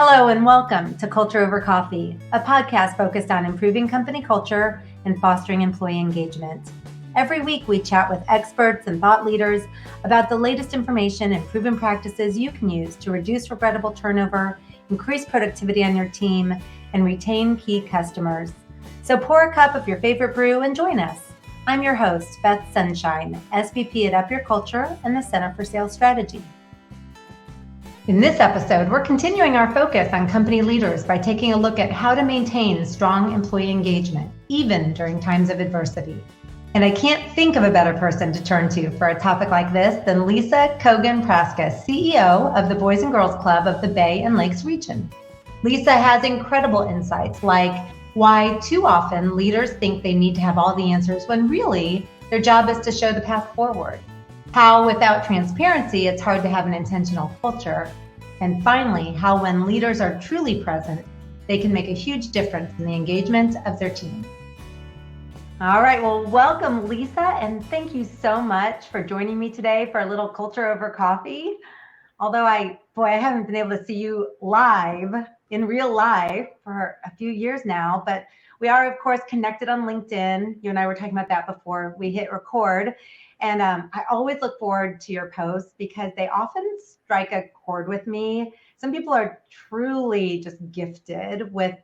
Hello and welcome to Culture Over Coffee, a podcast focused on improving company culture and fostering employee engagement. Every week we chat with experts and thought leaders about the latest information and proven practices you can use to reduce regrettable turnover, increase productivity on your team, and retain key customers. So pour a cup of your favorite brew and join us. I'm your host, Beth Sunshine, SVP at Up Your Culture and the Center for Sales Strategy. In this episode, we're continuing our focus on company leaders by taking a look at how to maintain strong employee engagement, even during times of adversity. And I can't think of a better person to turn to for a topic like this than Lisa Kogan-Praska, CEO of the Boys and Girls Club of the Bay and Lakes region. Lisa has incredible insights like why too often leaders think they need to have all the answers when really their job is to show the path forward. How without transparency, it's hard to have an intentional culture. And finally, how when leaders are truly present, they can make a huge difference in the engagement of their team. All right, well, welcome, Lisa, and thank you so much for joining me today for a little Culture Over Coffee. Although I haven't been able to see you live, in real life, for a few years now, but we are, of course, connected on LinkedIn. You and I were talking about that before we hit record. And I always look forward to your posts because they often strike a chord with me. Some people are truly just gifted with,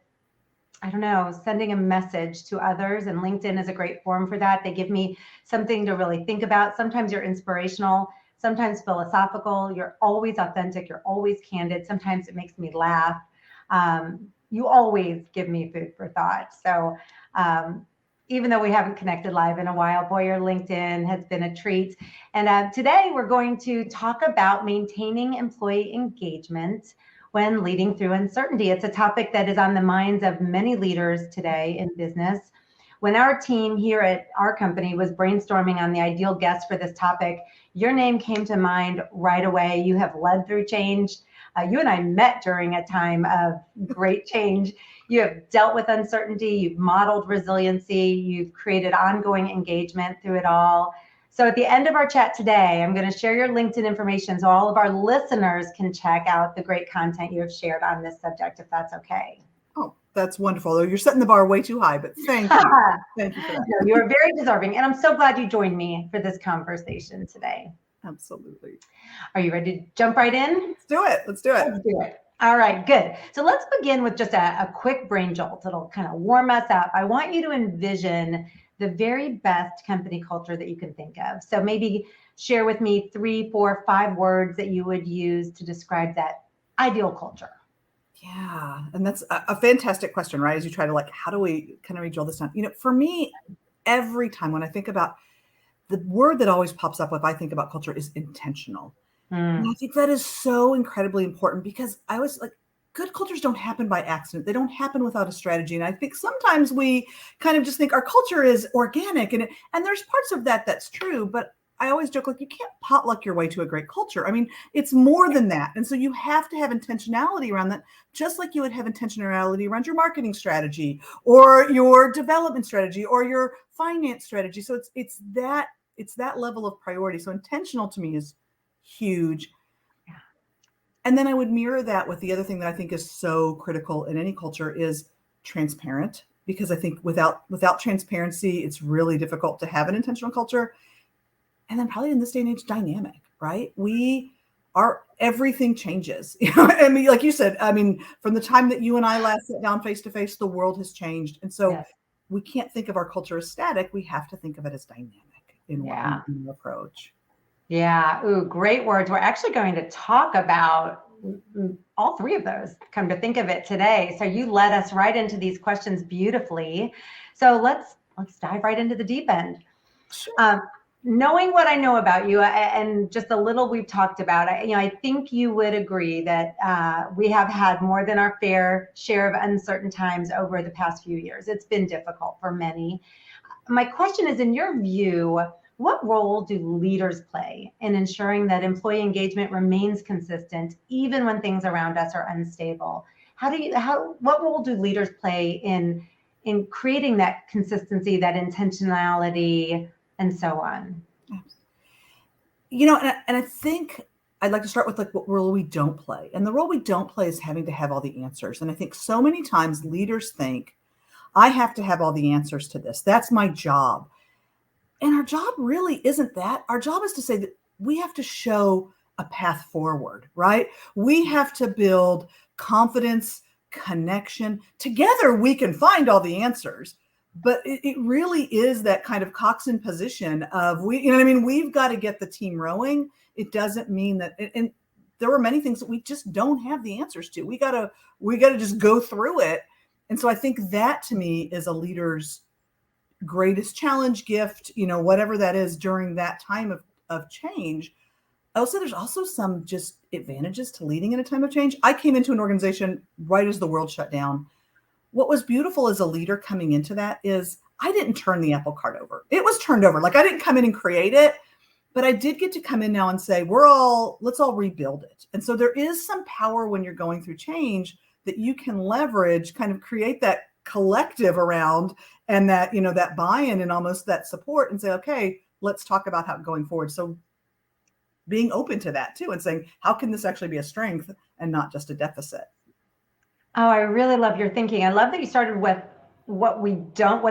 sending a message to others. And LinkedIn is a great forum for that. They give me something to really think about. Sometimes you're inspirational, sometimes philosophical. You're always authentic. You're always candid. Sometimes it makes me laugh. You always give me food for thought. So even though we haven't connected live in a while, boy, your LinkedIn has been a treat. And today we're going to talk about maintaining employee engagement when leading through uncertainty. It's a topic that is on the minds of many leaders today in business. When our team here at our company was brainstorming on the ideal guest for this topic, your name came to mind right away. You have led through change. You and I met during a time of great change. You have dealt with uncertainty. You've modeled resiliency. You've created ongoing engagement through it all. So at the end of our chat today, I'm going to share your LinkedIn information so all of our listeners can check out the great content you have shared on this subject, if that's okay. Oh, that's wonderful. You're setting the bar way too high, but thank you. Thank you for that. No, you are very deserving. And I'm so glad you joined me for this conversation today. Absolutely. Are you ready to jump right in? Let's do it. Let's do it. All right, good. So let's begin with just a quick brain jolt. It'll kind of warm us up. I want you to envision the very best company culture that you can think of. So maybe share with me 3, 4, 5 words that you would use to describe that ideal culture. Yeah, and that's a fantastic question, right? As you try to how do we drill this down? For me, every time when I think about the word that always pops up when I think about culture is intentional. And I think that is so incredibly important because I was good cultures don't happen by accident. They don't happen without a strategy. And I think sometimes we kind of just think our culture is organic and there's parts of that that's true, but I always joke, you can't potluck your way to a great culture. I mean, it's more than that. And so you have to have intentionality around that, just like you would have intentionality around your marketing strategy or your development strategy or your finance strategy. So it's that level of priority. So intentional to me is huge. Yeah. And then I would mirror that with the other thing that I think is so critical in any culture is transparent, because I think without transparency, it's really difficult to have an intentional culture. And then probably in this day and age, dynamic, right? Everything changes. I mean, like you said, from the time that you and I last sat down face to face, the world has changed. And so we can't think of our culture as static. We have to think of it as dynamic in our approach. Yeah. Ooh, great words. We're actually going to talk about all 3 of those, come to think of it today. So you led us right into these questions beautifully. So let's dive right into the deep end. Sure. Knowing what I know about you and just a little we've talked about, I think you would agree that we have had more than our fair share of uncertain times over the past few years. It's been difficult for many. My question is, in your view, what role do leaders play in ensuring that employee engagement remains consistent even when things around us are unstable? What role do leaders play in creating that consistency, that intentionality, and so on? And I think I'd like to start with like what role we don't play. And the role we don't play is having to have all the answers. And I think so many times leaders think, I have to have all the answers to this. That's my job. And our job really isn't that. Our job is to say that we have to show a path forward, right? We have to build confidence, connection. Together, we can find all the answers. But it really is that kind of coxswain position of we've got to get the team rowing. It doesn't mean that, and there were many things that we just don't have the answers to. We gotta just go through it. And so I think that to me is a leader's greatest challenge, gift, whatever that is during that time of change. Also, there's also some just advantages to leading in a time of change. I came into an organization right as the world shut down. What was beautiful as a leader coming into that is I didn't turn the apple cart over. It was turned over. Like I didn't come in and create it, but I did get to come in now and say, let's all rebuild it. And so there is some power when you're going through change that you can leverage, kind of create that collective around and that, that buy-in and almost that support and say, okay, let's talk about how going forward. So being open to that too and saying, how can this actually be a strength and not just a deficit? Oh, I really love your thinking. I love that you started with what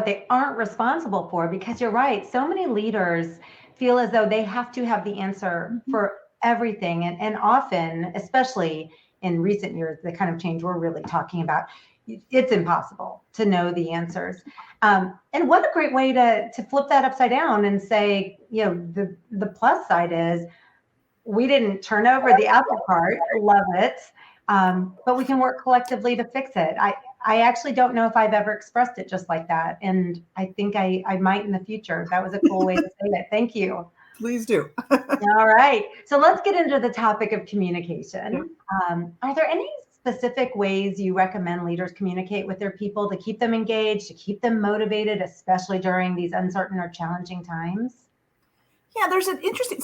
they aren't responsible for, because you're right. So many leaders feel as though they have to have the answer for everything. And often, especially in recent years, the kind of change we're really talking about, it's impossible to know the answers. And what a great way to flip that upside down and say, the plus side is we didn't turn over the apple cart. Love it. But we can work collectively to fix it. I actually don't know if I've ever expressed it just like that. And I think I might in the future. That was a cool way to say it. Thank you. Please do. All right. So let's get into the topic of communication. Are there any specific ways you recommend leaders communicate with their people to keep them engaged, to keep them motivated, especially during these uncertain or challenging times? Yeah, there's an interesting,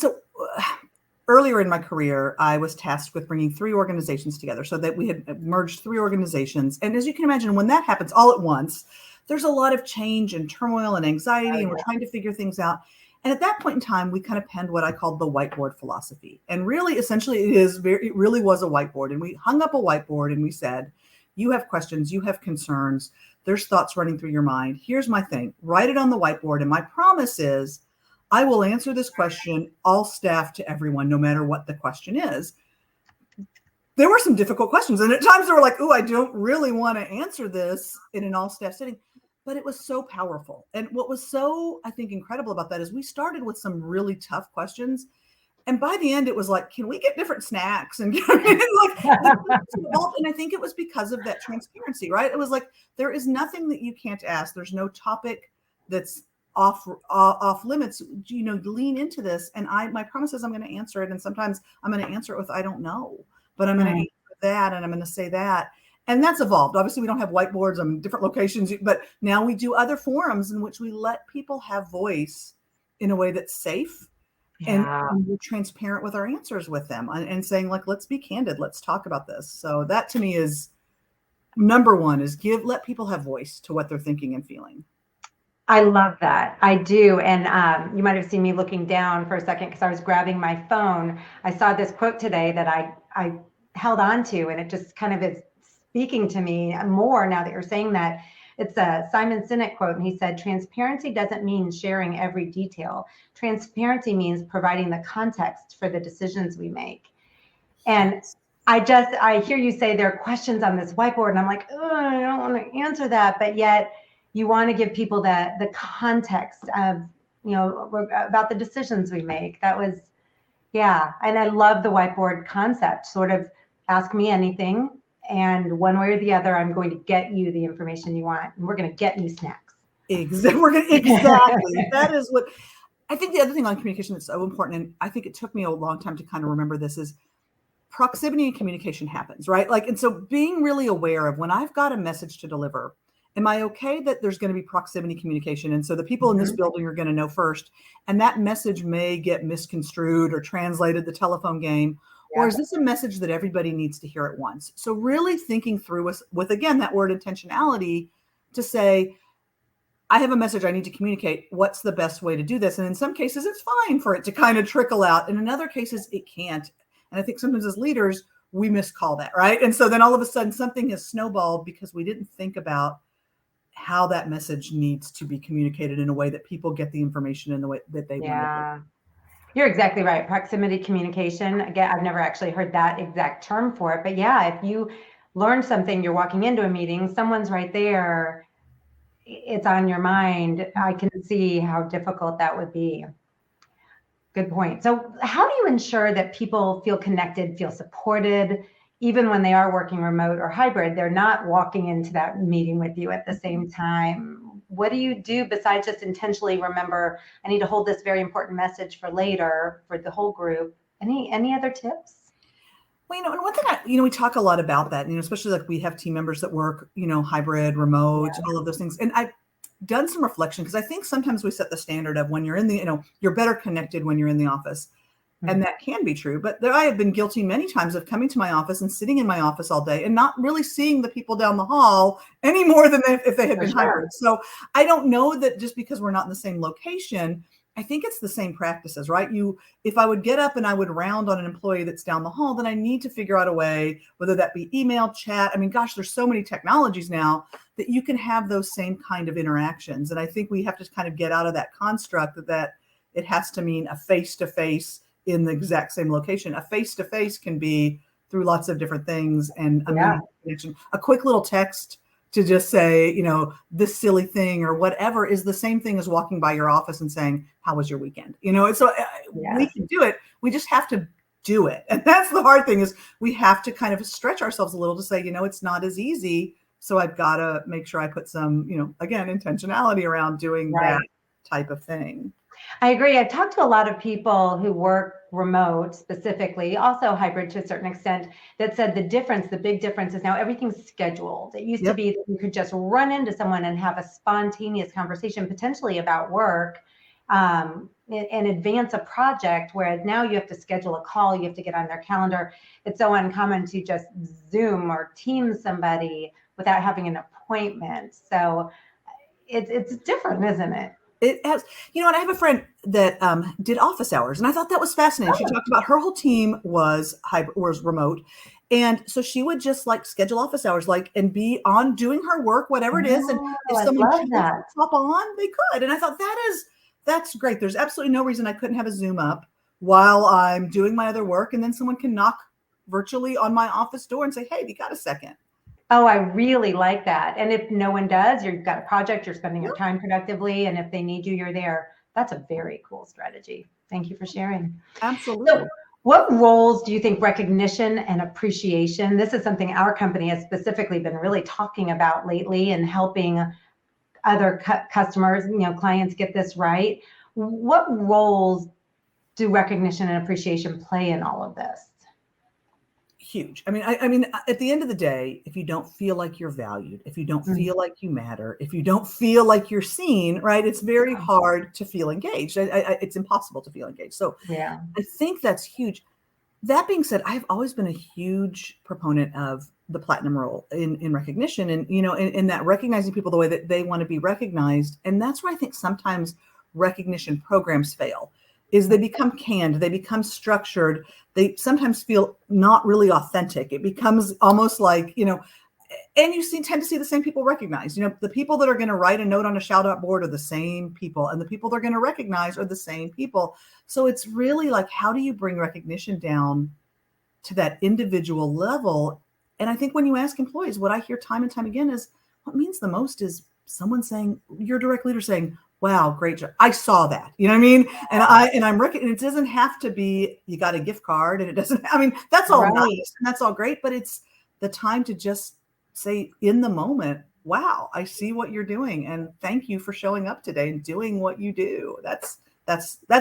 earlier in my career, I was tasked with bringing 3 organizations together so that we had merged 3 organizations. And as you can imagine, when that happens all at once, there's a lot of change and turmoil and anxiety, and we're trying to figure things out. And at that point in time, we kind of penned what I called the whiteboard philosophy. And really, essentially, it really was a whiteboard. And we hung up a whiteboard and we said, you have questions, you have concerns, there's thoughts running through your mind. Here's my thing, write it on the whiteboard. And my promise is, I will answer this question, all staff to everyone, no matter what the question is. There were some difficult questions. And at times they were like, I don't really want to answer this in an all staff setting. But it was so powerful. And what was so, I think, incredible about that is we started with some really tough questions. And by the end, it was like, can we get different snacks? And and I think it was because of that transparency, right? It was like, there is nothing that you can't ask. There's no topic that's off limits. Lean into this. And my promise is I'm going to answer it. And sometimes I'm going to answer it with, I don't know, but I'm going to answer that. And I'm going to say that. And that's evolved. Obviously, we don't have whiteboards on different locations, but now we do other forums in which we let people have voice in a way that's safe and we're transparent with our answers with them and saying, like, let's be candid. Let's talk about this. So that to me is number one, is let people have voice to what they're thinking and feeling. I love that. I do. And you might have seen me looking down for a second because I was grabbing my phone. I saw this quote today that I held on to, and it just kind of is speaking to me more now that you're saying that. It's a Simon Sinek quote, and he said, transparency doesn't mean sharing every detail. Transparency means providing the context for the decisions we make. And I hear you say there are questions on this whiteboard, and I'm like, I don't want to answer that, but yet you want to give people the context of, about the decisions we make. That was, and I love the whiteboard concept, sort of ask me anything, and one way or the other, I'm going to get you the information you want, and we're going to get you snacks. Exactly. That is what I think. The other thing on communication that's so important, and I think it took me a long time to kind of remember this, is proximity and communication happens, right? And so being really aware of when I've got a message to deliver, am I okay that there's going to be proximity communication? And so the people in this building are going to know first, and that message may get misconstrued or translated the telephone game. Or is this a message that everybody needs to hear at once? So really thinking through with again, that word intentionality to say, I have a message I need to communicate. What's the best way to do this? And in some cases, it's fine for it to kind of trickle out. And in other cases, it can't. And I think sometimes as leaders, we miscall that, right? And so then all of a sudden something has snowballed because we didn't think about how that message needs to be communicated in a way that people get the information in the way that they want to. You're exactly right. Proximity communication. Again, I've never actually heard that exact term for it, but yeah, if you learn something, you're walking into a meeting, someone's right there, it's on your mind. I can see how difficult that would be. Good point. So how do you ensure that people feel connected, feel supported, even when they are working remote or hybrid? They're not walking into that meeting with you at the same time. What do you do besides just intentionally remember, I need to hold this very important message for later for the whole group? Any other tips? Well, and one thing we talk a lot about that, especially like we have team members that work, hybrid, remote, all of those things. And I've done some reflection because I think sometimes we set the standard of when you're in the, you're better connected when you're in the office. And that can be true. But I have been guilty many times of coming to my office and sitting in my office all day and not really seeing the people down the hall any more than if they had been hybrid. So I don't know that just because we're not in the same location, I think it's the same practices, right? If I would get up and I would round on an employee that's down the hall, then I need to figure out a way, whether that be email, chat. I mean, gosh, there's so many technologies now that you can have those same kind of interactions. And I think we have to kind of get out of that construct that it has to mean a face-to-face in the exact same location. A face-to-face can be through lots of different things, and a quick little text to just say, this silly thing or whatever is the same thing as walking by your office and saying, how was your weekend? So we can do it. We just have to do it. And that's the hard thing, is we have to kind of stretch ourselves a little to say, it's not as easy. So I've got to make sure I put some, again, intentionality around doing that type of thing. I agree. I've talked to a lot of people who work remote specifically, also hybrid to a certain extent, that said the big difference is now everything's scheduled. It used to be that you could just run into someone and have a spontaneous conversation, potentially about work, and advance a project, whereas now you have to schedule a call, you have to get on their calendar. It's so uncommon to just Zoom or Teams somebody without having an appointment. So it's different, isn't it? It has, and I have a friend that did office hours, and I thought that was fascinating. She talked about her whole team was remote, and so she would just schedule office hours, and be on doing her work, whatever it is. And if someone chose to hop on, they could. And I thought that's great. There's absolutely no reason I couldn't have a Zoom up while I'm doing my other work, and then someone can knock virtually on my office door and say, "Hey, have you got a second?" Oh, I really like that. And if no one does, you've got a project, you're spending your time productively, and if they need you, you're there. That's a very cool strategy. Thank you for sharing. Absolutely. So what roles do you think recognition and appreciation, this is something our company has specifically been really talking about lately and helping other customers, clients get this right. What roles do recognition and appreciation play in all of this? Huge. I mean, at the end of the day, if you don't feel like you're valued, if you don't feel like you matter, if you don't feel like you're seen, right, it's very hard to feel engaged. It's impossible to feel engaged. So I think that's huge. That being said, I've always been a huge proponent of the platinum role in recognition, and in that recognizing people the way that they want to be recognized. And that's where I think sometimes recognition programs fail. Is they become canned, they become structured, they sometimes feel not really authentic. It becomes almost like, and you tend to see the same people recognized. The people that are going to write a note on a shout out board are the same people, and the people they're going to recognize are the same people. So it's really like, how do you bring recognition down to that individual level? And I think when you ask employees, what I hear time and time again is what means the most is someone saying, your direct leader saying, wow, great job. I saw that. You know what I mean? And I'm and it doesn't have to be, you got a gift card, and it doesn't, that's all nice and that's all great, but it's the time to just say in the moment, wow, I see what you're doing, and thank you for showing up today and doing what you do. That's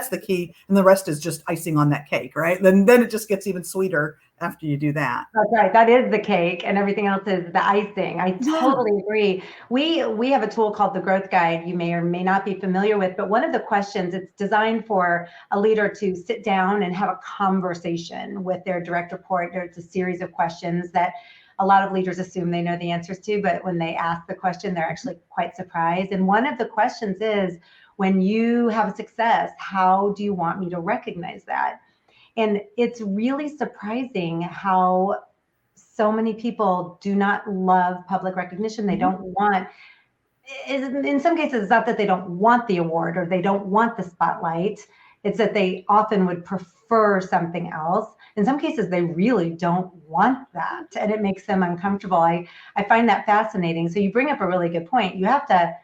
the key. And the rest is just icing on that cake, right? Then it just gets even sweeter after you do that. That's right. That is the cake, and everything else is the icing. I totally agree. We have a tool called the Growth Guide you may or may not be familiar with, but one of the questions, it's designed for a leader to sit down and have a conversation with their direct report. There's a series of questions that a lot of leaders assume they know the answers to, but when they ask the question, they're actually quite surprised. And one of the questions is, when you have a success, how do you want me to recognize that? And it's really surprising how so many people do not love public recognition. They don't want, in some cases, it's not that they don't want the award or they don't want the spotlight. It's that they often would prefer something else. In some cases, they really don't want that, and it makes them uncomfortable. I find that fascinating. So you bring up a really good point. You have to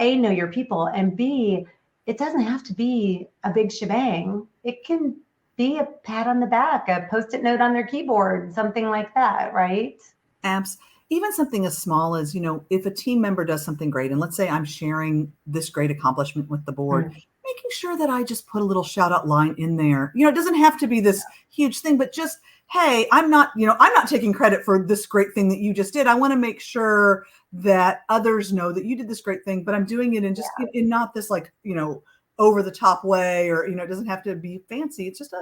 A, know your people, and B, it doesn't have to be a big shebang. It can be a pat on the back, a Post-it note on their keyboard, something like that, right? Apps, even something as small as, if a team member does something great, and let's say I'm sharing this great accomplishment with the board, making sure that I just put a little shout out line in there. It doesn't have to be this huge thing, but just, hey, I'm not taking credit for this great thing that you just did. I want to make sure that others know that you did this great thing, but I'm doing it in just in not this over the top way, or, it doesn't have to be fancy. It's just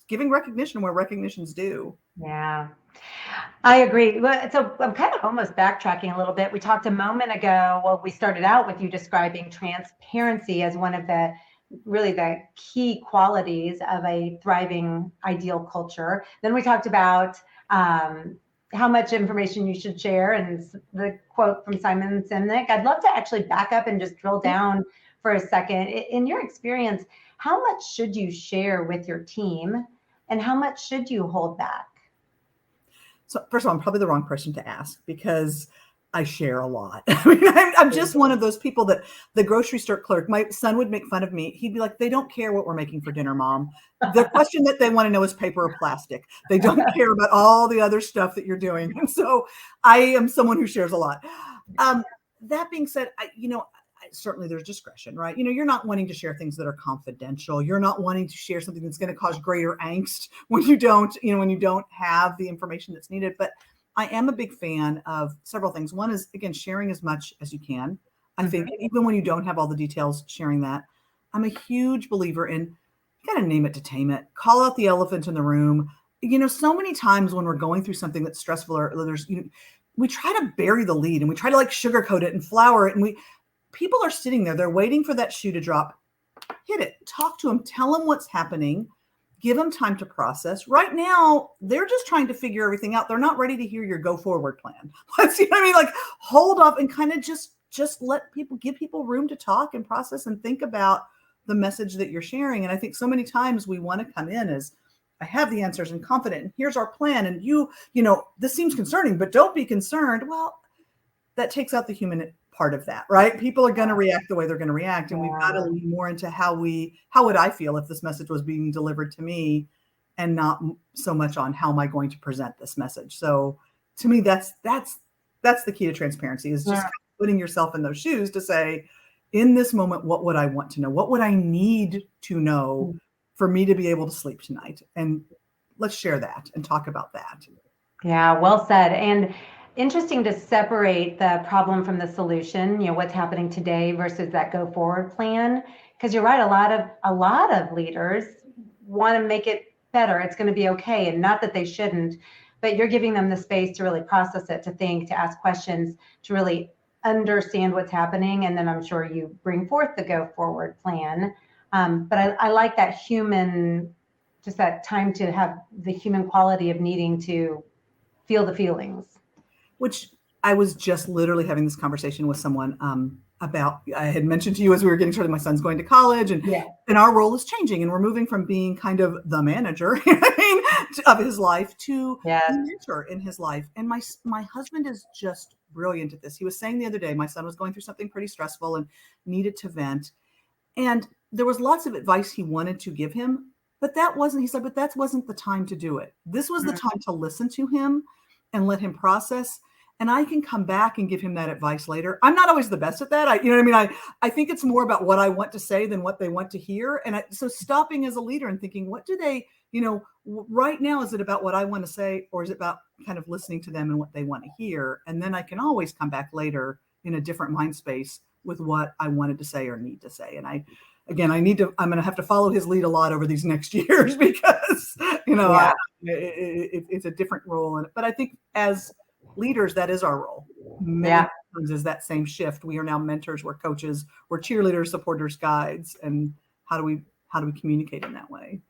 giving recognition where recognition's due. Yeah. I agree. So I'm kind of almost backtracking a little bit. We talked a moment ago, we started out with you describing transparency as one of the key qualities of a thriving ideal culture. Then we talked about how much information you should share, and the quote from Simon Sinek. I'd love to actually back up and just drill down for a second. In your experience, how much should you share with your team, and how much should you hold back? So first of all, I'm probably the wrong person to ask because I share a lot. I mean, I'm just one of those people that the grocery store clerk, my son would make fun of me. He'd be like, they don't care what we're making for dinner, Mom. The question that they want to know is paper or plastic. They don't care about all the other stuff that you're doing. And so I am someone who shares a lot. That being said, certainly there's discretion, right? You're not wanting to share things that are confidential. You're not wanting to share something that's going to cause greater angst when you don't have the information that's needed. But I am a big fan of several things. One is, again, sharing as much as you can. I think even when you don't have all the details, sharing that. I'm a huge believer in, you got to name it to tame it. Call out the elephant in the room. So many times when we're going through something that's stressful, or there's, we try to bury the lead and we try to sugarcoat it and flower it, and people are sitting there. They're waiting for that shoe to drop. Hit it. Talk to them. Tell them what's happening. Give them time to process. Right now, they're just trying to figure everything out. They're not ready to hear your go forward plan. Hold off and kind of just give people room to talk and process and think about the message that you're sharing. And I think so many times we want to come in as, I have the answers and confident, and here's our plan. And this seems concerning, but don't be concerned. Well, that takes out the human part of that, right? People are going to react the way they're going to react. And we've got to lean more into how would I feel if this message was being delivered to me, and not so much on how am I going to present this message. So to me, that's the key to transparency, is just putting yourself in those shoes to say, in this moment, what would I want to know? What would I need to know for me to be able to sleep tonight? And let's share that and talk about that. Yeah, well said. And interesting to separate the problem from the solution, what's happening today versus that go forward plan. Because you're right, a lot of leaders want to make it better. It's going to be okay. And not that they shouldn't, but you're giving them the space to really process it, to think, to ask questions, to really understand what's happening. And then I'm sure you bring forth the go forward plan. But I like that just that time to have the human quality of needing to feel the feelings. Which I was just literally having this conversation with someone about. I had mentioned to you as we were getting started, my son's going to college, and our role is changing, and we're moving from being kind of the manager of his life to the mentor in his life. And my husband is just brilliant at this. He was saying the other day, my son was going through something pretty stressful and needed to vent, and there was lots of advice he wanted to give him, but that wasn't the time to do it. This was the time to listen to him and let him process. And I can come back and give him that advice later. I'm not always the best at that. I think it's more about what I want to say than what they want to hear. And so stopping as a leader and thinking, what do they, right now, is it about what I want to say, or is it about kind of listening to them and what they want to hear? And then I can always come back later in a different mind space with what I wanted to say or need to say. And I'm going to have to follow his lead a lot over these next years because, it's a different role. But I think as leaders, that is our role. Many times is that same shift. We are now mentors, we're coaches, we're cheerleaders, supporters, guides. And how do we communicate in that way?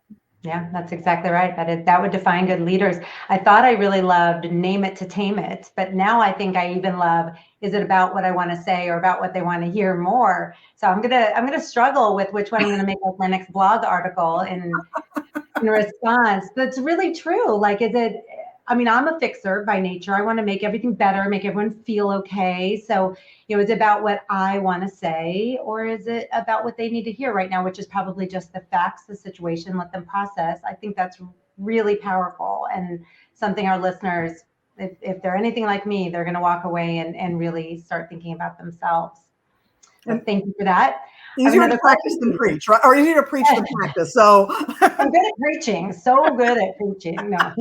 Yeah, that's exactly right. That would define good leaders. I thought I really loved name it to tame it, but now I think I even love, is it about what I want to say or about what they want to hear more? So I'm gonna struggle with which one I'm gonna make like my next blog article in response. That's really true. Like, is it, I mean, I'm a fixer by nature. I want to make everything better, make everyone feel okay. So, is it about what I want to say, or is it about what they need to hear right now, which is probably just the facts, the situation, let them process. I think that's really powerful and something our listeners, if they're anything like me, they're going to walk away and really start thinking about themselves. So thank you for that. Easier to practice than preach, right? Or easier to preach than practice. So I'm good at preaching. So good at preaching. No.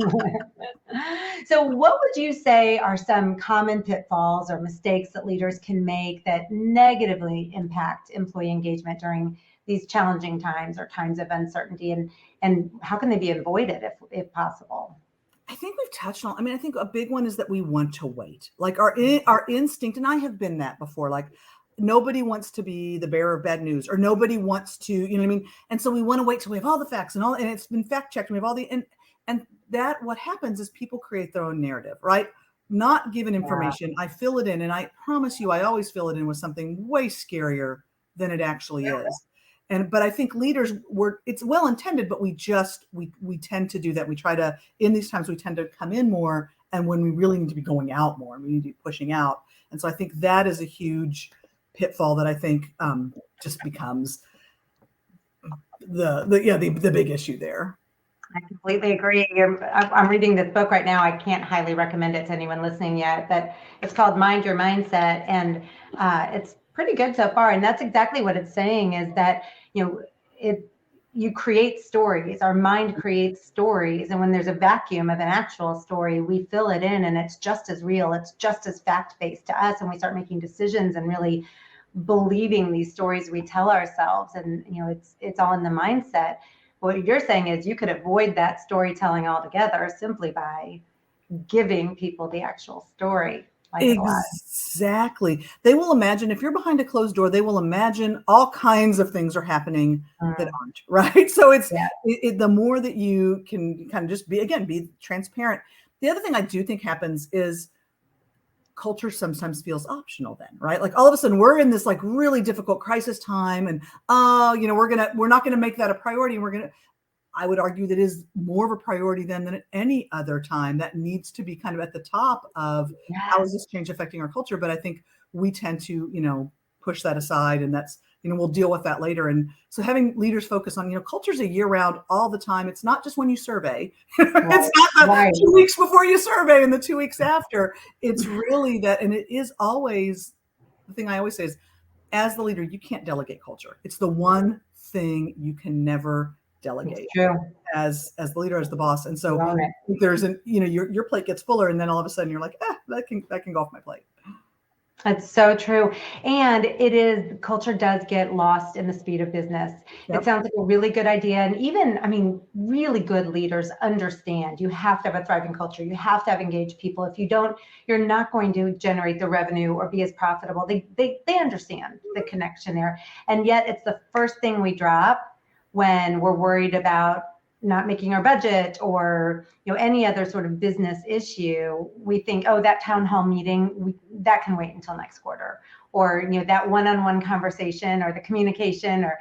So what would you say are some common pitfalls or mistakes that leaders can make that negatively impact employee engagement during these challenging times or times of uncertainty? And how can they be avoided if possible? I think we've touched on, I mean, I think a big one is that we want to wait. Like our instinct, and I have been that before, like nobody wants to be the bearer of bad news, or nobody wants to, you know what I mean? And so we want to wait till we have all the facts and it's been fact checked, and we have all and that what happens is people create their own narrative, right? Not given information. I fill it in, and I promise you, I always fill it in with something way scarier than it actually is. But I think leaders it's well intended, but we tend to do that. We try to, in these times, we tend to come in more, and when we really need to be going out more, and we need to be pushing out. And so I think that is a huge pitfall that I think just becomes the big issue there. I completely agree. I'm reading this book right now. I can't highly recommend it to anyone listening yet, but it's called Mind Your Mindset, and it's pretty good so far. And that's exactly what it's saying, is that you create stories. Our mind creates stories, and when there's a vacuum of an actual story, we fill it in, and it's just as real. It's just as fact-based to us, and we start making decisions and really believing these stories we tell ourselves. And it's all in the mindset. What you're saying is you could avoid that storytelling altogether simply by giving people the actual story. Exactly. They will imagine, if you're behind a closed door, they will imagine all kinds of things are happening that aren't, right? So it's the more that you can kind of just be transparent. The other thing I do think happens is culture sometimes feels optional then, right? Like all of a sudden we're in this like really difficult crisis time, and we're not gonna make that a priority, and I would argue that is more of a priority than at any other time. That needs to be kind of at the top of how is this change affecting our culture. But I think we tend to push that aside, and that's we'll deal with that later. And so having leaders focus on culture's a year round, all the time. It's not just when you survey. It's not the 2 weeks before you survey and the 2 weeks after. It's really that, and it is always the thing I always say is, as the leader, you can't delegate culture. It's the one thing you can never delegate as the leader, as the boss. And so there's your plate gets fuller, and then all of a sudden you're like, that can go off my plate. That's so true. And culture does get lost in the speed of business. It sounds like a really good idea. And even, really good leaders understand you have to have a thriving culture. You have to have engaged people. If you don't, you're not going to generate the revenue or be as profitable. They understand the connection there. And yet it's the first thing we drop when we're worried about not making our budget or any other sort of business issue. We think, that town hall meeting, that can wait until next quarter, or that one-on-one conversation, or the communication, or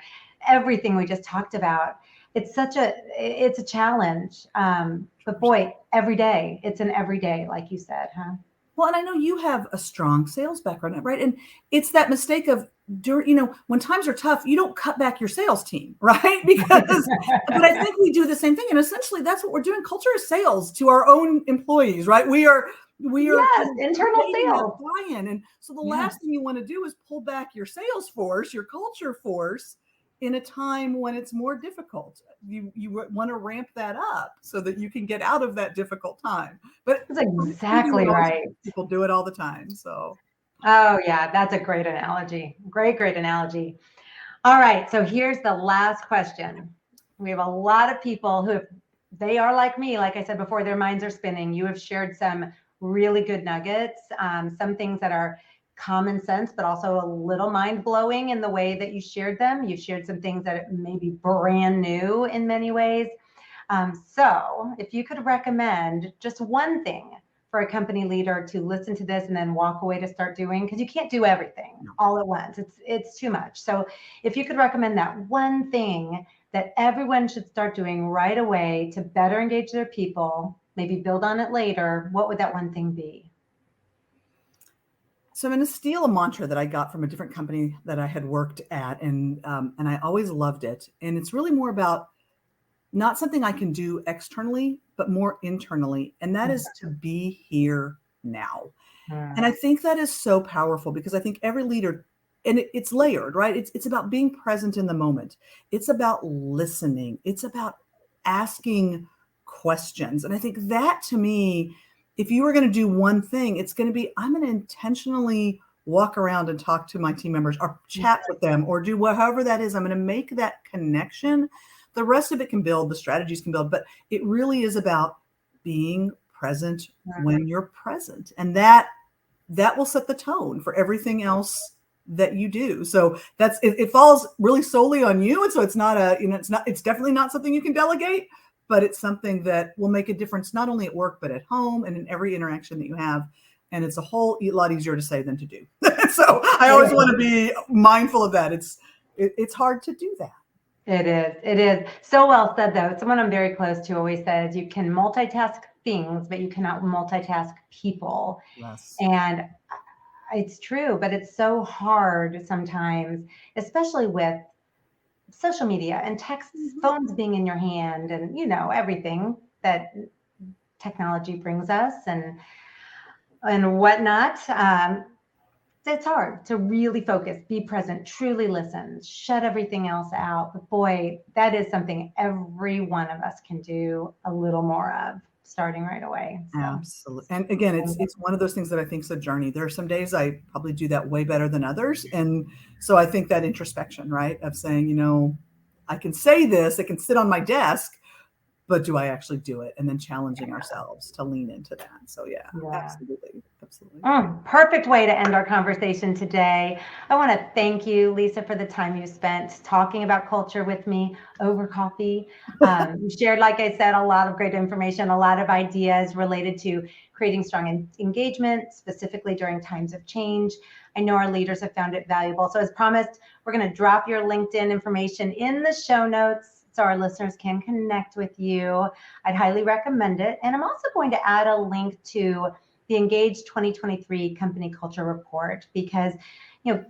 everything we just talked about. It's a challenge, but boy, every day it's an everyday, like you said, huh? Well, and I know you have a strong sales background, right? And it's that mistake of, when times are tough, you don't cut back your sales team, right? But I think we do the same thing. And essentially that's what we're doing. Culture is sales to our own employees, right? We are internal sales buy-in. And so the last thing you want to do is pull back your sales force, your culture force, in a time when it's more difficult. You want to ramp that up so that you can get out of that difficult time. But that's exactly right. People do it all the time. So. Oh yeah, that's a great analogy. Great analogy. All right, so here's the last question. We have a lot of people who, they are like me, like I said before, their minds are spinning. You have shared some really good nuggets, some things that are common sense, but also a little mind-blowing in the way that you shared them. You've shared some things that may be brand new in many ways. So if you could recommend just one thing for a company leader to listen to this and then walk away to start doing, because you can't do everything all at once. It's too much. So if you could recommend that one thing that everyone should start doing right away to better engage their people, maybe build on it later, what would that one thing be? So I'm going to steal a mantra that I got from a different company that I had worked at, and I always loved it. And it's really more about not something I can do externally, but more internally. And that is to be here now. And I think that is so powerful, because I think every leader, and it's layered, right? It's about being present in the moment. It's about listening. It's about asking questions. And I think that, to me, if you were going to do one thing, it's going to be, I'm going to intentionally walk around and talk to my team members or chat with them or do whatever that is. I'm going to make that connection. The rest of it can build, the strategies can build, but it really is about being present when you're present. And that will set the tone for everything else that you do. So it falls really solely on you. And so it's definitely not something you can delegate, but it's something that will make a difference, not only at work, but at home and in every interaction that you have. And it's a whole lot easier to say than to do. So I always want to be mindful of that. It's hard to do that. It is. So well said, though. Someone I'm very close to always says you can multitask things, but you cannot multitask people. Yes. And it's true, but it's so hard sometimes, especially with social media and texts, phones being in your hand, and everything that technology brings us and whatnot. It's hard to really focus, be present, truly listen, shut everything else out. But boy, that is something every one of us can do a little more of, starting right away. So. Absolutely. And again, it's one of those things that I think is a journey. There are some days I probably do that way better than others. And so I think that introspection, right, of saying, I can say this, it can sit on my desk, but do I actually do it? And then challenging ourselves to lean into that. So yeah. Absolutely. Perfect way to end our conversation today. I want to thank you, Lisa, for the time you spent talking about culture with me over coffee. You shared, like I said, a lot of great information, a lot of ideas related to creating strong engagement, specifically during times of change. I know our leaders have found it valuable. So as promised, we're going to drop your LinkedIn information in the show notes so our listeners can connect with you. I'd highly recommend it. And I'm also going to add a link to the Engage 2023 Company Culture Report, because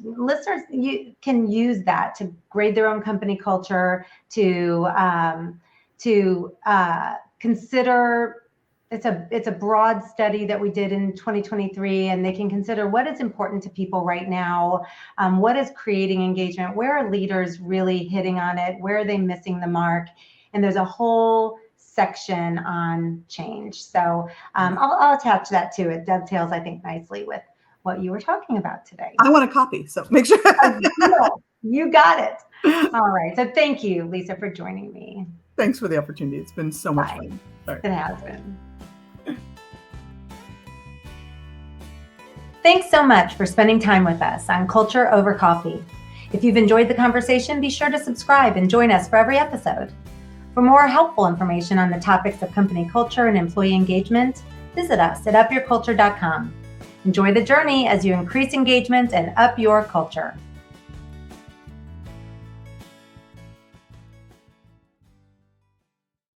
listeners, you can use that to grade their own company culture, to consider. It's a broad study that we did in 2023, and they can consider what is important to people right now, what is creating engagement, where are leaders really hitting on it, where are they missing the mark, and there's a whole section on change. So I'll attach that too. It dovetails, I think, nicely with what you were talking about today. I want a copy, so make sure. You got it. All right. So thank you, Lisa, for joining me. Thanks for the opportunity. It's been so much fun. Right. It has been. Thanks so much for spending time with us on Culture Over Coffee. If you've enjoyed the conversation, be sure to subscribe and join us for every episode. For more helpful information on the topics of company culture and employee engagement, visit us at upyourculture.com. Enjoy the journey as you increase engagement and up your culture.